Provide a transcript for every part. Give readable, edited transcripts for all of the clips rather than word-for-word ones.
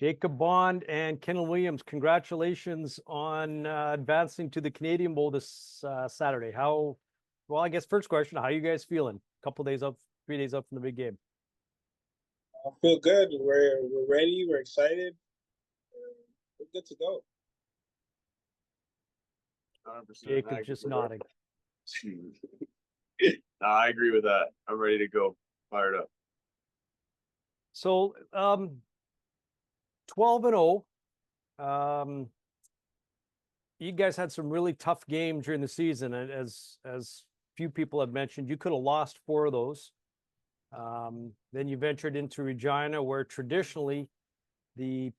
Jacob Bond and Kenley Williams, congratulations on advancing to the Canadian Bowl this Saturday. Well, I guess first question, how are you guys feeling? A couple days up, 3 days up from the big game. I feel good. We're ready. We're excited. We're good to go. 100%. Jacob just nodding. I agree with that. I'm ready to go. Fired up. So, 12-0. You guys had some really tough games during the season, and as few people have mentioned, you could have lost 4 of those. Then you ventured into Regina, where traditionally the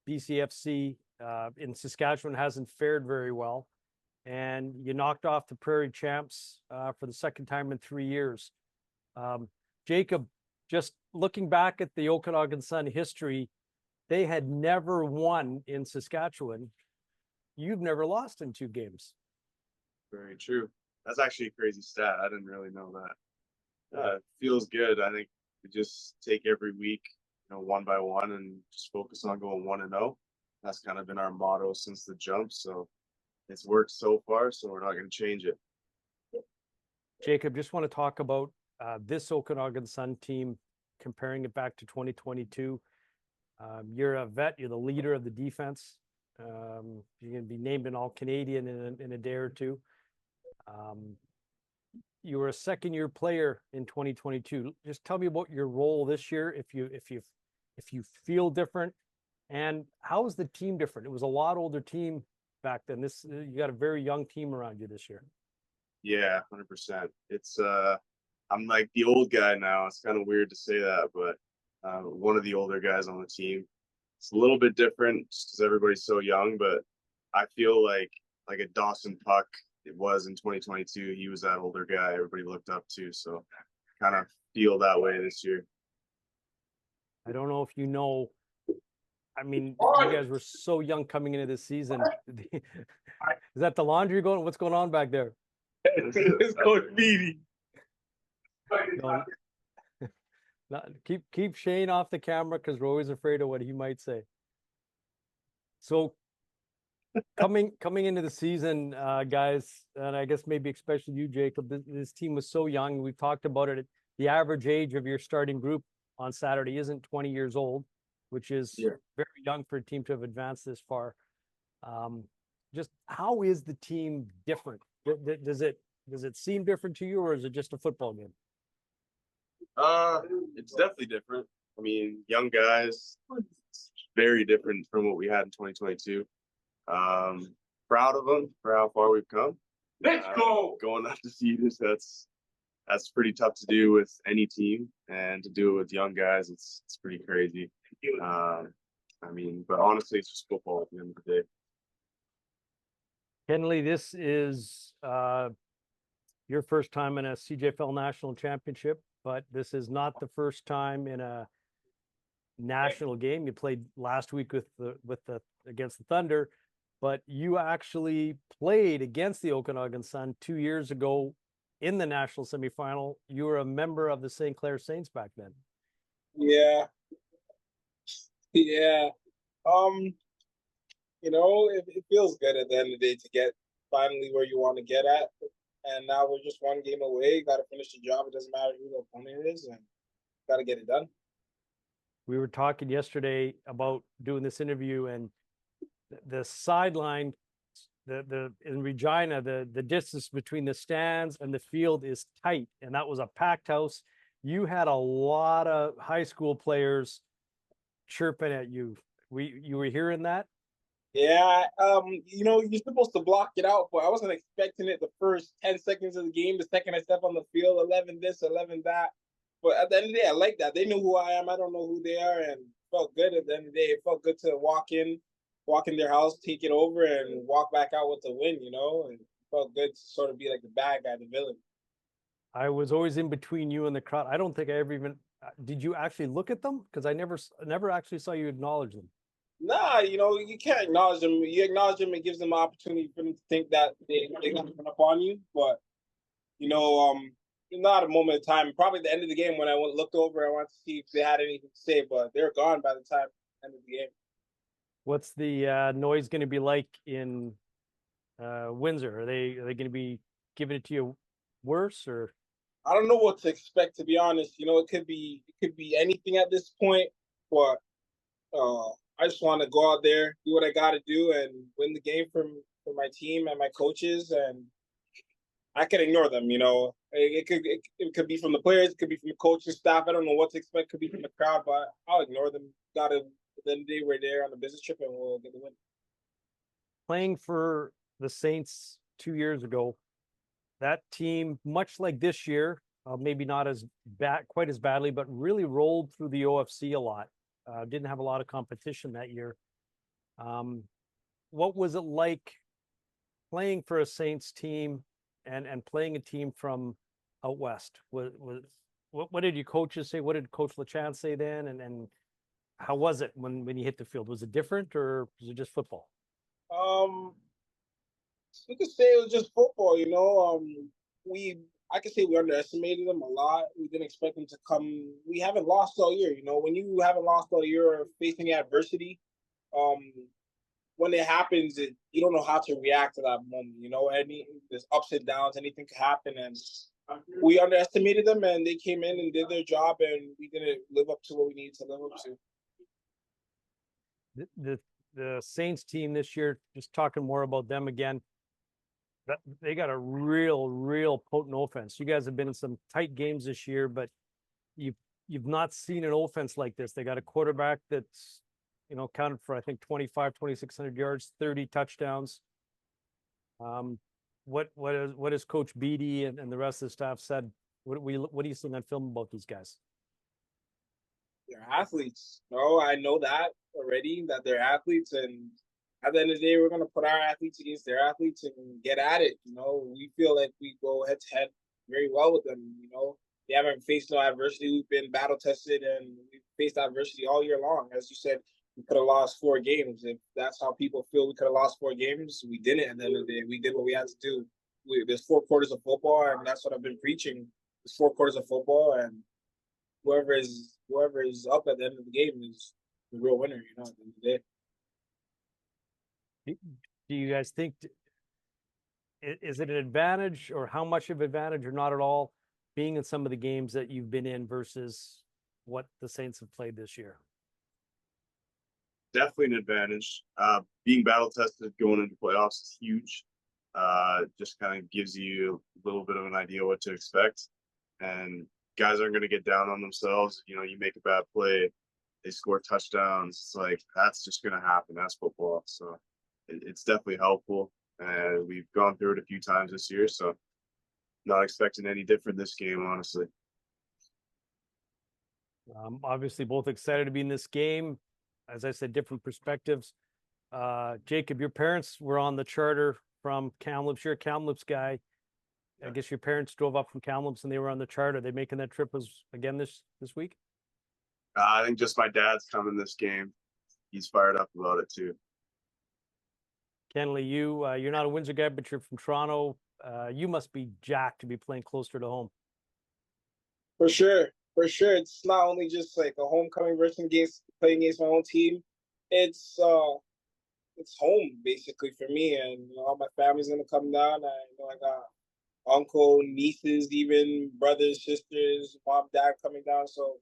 BCFC in Saskatchewan hasn't fared very well, and you knocked off the Prairie Champs for the second time in 3 years. Jacob, just looking back at the Okanagan Sun history, they had never won in Saskatchewan. You've never lost in 2 games. Very true. That's actually a crazy stat. I didn't really know that. It feels good. I think we just take every week, one by one, and just focus on going 1-0. That's kind of been our motto since the jump. So it's worked so far, so we're not going to change it. Jacob, just want to talk about this Okanagan Sun team, comparing it back to 2022. You're a vet. You're the leader of the defense. You're going to be named an All-Canadian in a day or two. You were a second-year player in 2022. Just tell me about your role this year. If you feel different, and how is the team different? It was a lot older team back then. You got a very young team around you this year. Yeah, 100%. It's I'm like the old guy now. It's kind of weird to say that, but one of the older guys on the team. It's a little bit different just because everybody's so young, but I feel like a Dawson Puck it was in 2022. He was that older guy everybody looked up to, so kind of feel that way this year. I don't know if you know, I mean, you guys were so young coming into this season. Is that the laundry going? What's going on back there? It's going meaty. Keep Shane off the camera because we're always afraid of what he might say. So coming into the season, guys, and I guess maybe especially you, Jacob, this team was so young. We've talked about it. The average age of your starting group on Saturday isn't 20 years old, which is very young for a team to have advanced this far. Just how is the team different? Does it seem different to you, or is it just a football game? It's definitely different. I mean, young guys, it's very different from what we had in 2022. Proud of them for how far we've come. Let's go. Going undefeated, that's pretty tough to do with any team, and to do it with young guys, it's pretty crazy. I mean, but honestly, it's just football at the end of the day. Kenley, this is your first time in a CJFL National Championship, but this is not the first time in a national game. You played last week against the Thunder, but you actually played against the Okanagan Sun 2 years ago in the national semifinal. You were a member of the St. Clair Saints back then. Yeah. It feels good at the end of the day to get finally where you want to get at. And now we're just one game away. Got to finish the job. It doesn't matter who the opponent is, and got to get it done. We were talking yesterday about doing this interview, and the sideline, in Regina, the distance between the stands and the field is tight, and that was a packed house. You had a lot of high school players chirping at you. You were hearing that? Yeah, you're supposed to block it out, but I wasn't expecting it the first 10 seconds of the game. The second I step on the field, 11 this, 11 that. But at the end of the day, I like that. They know who I am. I don't know who they are, and it felt good at the end of the day. It felt good to walk in their house, take it over, and walk back out with the win, and it felt good to sort of be like the bad guy, the villain. I was always in between you and the crowd. I don't think I ever even, did you actually look at them? Because I never actually saw you acknowledge them. Nah, you can't acknowledge them. You acknowledge them, it gives them an opportunity for them to think that they got to run up on you. But, not a moment of time. Probably at the end of the game when I looked over, I wanted to see if they had anything to say, but they're gone by the time end of the game. What's the noise going to be like in Windsor? Are they going to be giving it to you worse or? I don't know what to expect, to be honest. It could be anything at this point, but I just want to go out there, do what I got to do, and win the game for my team and my coaches. And I can ignore them. It could be from the players, it could be from the coaching staff. I don't know what to expect. It could be from the crowd, but I'll ignore them. Got to. At the end of the day, we're there on a business trip, and we'll get the win. Playing for the Saints 2 years ago, that team, much like this year, maybe not as bad, quite as badly, but really rolled through the OFC a lot. Didn't have a lot of competition that year. What was it like playing for a Saints team and playing a team from out west? What did your coaches say? What did Coach LeChance say then? And how was it when you hit the field? Was it different or was it just football? Um, we could say it was just football. We I could say we underestimated them a lot. We didn't expect them to come. We haven't lost all year. When you haven't lost all year or facing adversity, um, when it happens, you don't know how to react to that moment. There's ups and downs. Anything could happen, and we underestimated them, and they came in and did their job, and we didn't live up to what we needed to live up to. The Saints team this year, just talking more about them again, that they got a real potent offense. You guys have been in some tight games this year, but you've not seen an offense like this. They got a quarterback that's counted for, I think, 2,600 yards, 30 touchdowns. What has Coach Beatty and the rest of the staff said? What do you see in that film about these guys? They're athletes. No, I know that already, that they're athletes, and at the end of the day, we're gonna put our athletes against their athletes and get at it. We feel like we go head to head very well with them. They haven't faced no adversity. We've been battle tested and we've faced adversity all year long. As you said, we could have lost 4 games. If that's how people feel, we could have lost 4 games. We didn't. At the end of the day, we did what we had to do. There's 4 quarters of football, and that's what I've been preaching. There's 4 quarters of football, and whoever is up at the end of the game is the real winner. At the end of the day. Do you guys think, is it an advantage or how much of an advantage or not at all being in some of the games that you've been in versus what the Saints have played this year? Definitely an advantage. Being battle tested going into playoffs is huge. Just kind of gives you a little bit of an idea what to expect. And guys aren't going to get down on themselves. You make a bad play, they score touchdowns. It's like, that's just going to happen. That's football. So it's definitely helpful. And we've gone through it a few times this year. So not expecting any different this game, honestly. Obviously, both excited to be in this game. As I said, different perspectives. Jacob, your parents were on the charter from Kamloops. You're a Kamloops guy. I guess your parents drove up from Kamloops and they were on the charter. Are they making that trip again this week? I think just my dad's coming this game. He's fired up about it too. Kenley, you're not a Windsor guy, but you're from Toronto. You must be jacked to be playing closer to home. For sure. It's not only just like a homecoming versus playing against my own team. It's home basically for me, and all my family's gonna come down. I got uncle, nieces, even brothers, sisters, mom, dad coming down. So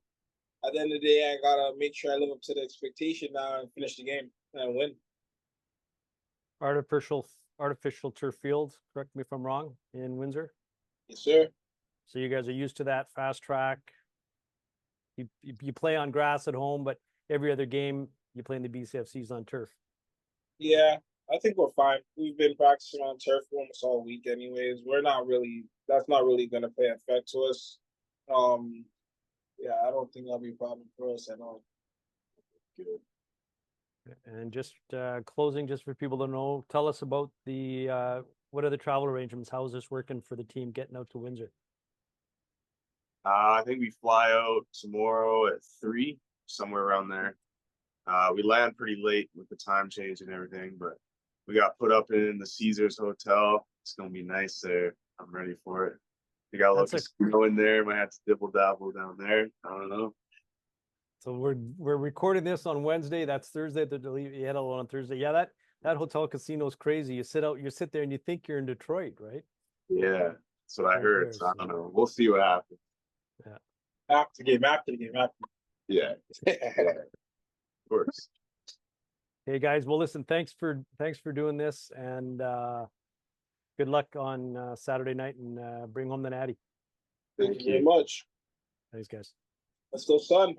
at the end of the day, I gotta make sure I live up to the expectation now and finish the game and win. Artificial turf field, correct me if I'm wrong, in Windsor? Yes, sir. So you guys are used to that, fast track. You play on grass at home, but every other game you play in the BCFCs on turf. Yeah, I think we're fine. We've been practicing on turf almost all week anyways. That's not really going to play effect to us. Yeah, I don't think that'll be a problem for us at all. Good. And just closing, just for people to know, tell us about what are the travel arrangements? How is this working for the team getting out to Windsor? I think we fly out tomorrow at 3, somewhere around there. We land pretty late with the time change and everything, but we got put up in the Caesars Hotel. It's gonna be nice there. I'm ready for it. We got a little casino in there. Might have to dibble dabble down there. I don't know. So we're recording this on Wednesday. That's Thursday. You had on Thursday. Yeah, that hotel casino is crazy. You sit there and you think you're in Detroit, right? Yeah, that's what I Right heard. there, So I so- don't know. We'll see what happens. After the game, after the game, after. Yeah, of course. Hey guys, well listen, thanks for doing this, and good luck on Saturday night, and bring home the natty. Thank Thank you very you. much. Thanks, guys. Let's go, son.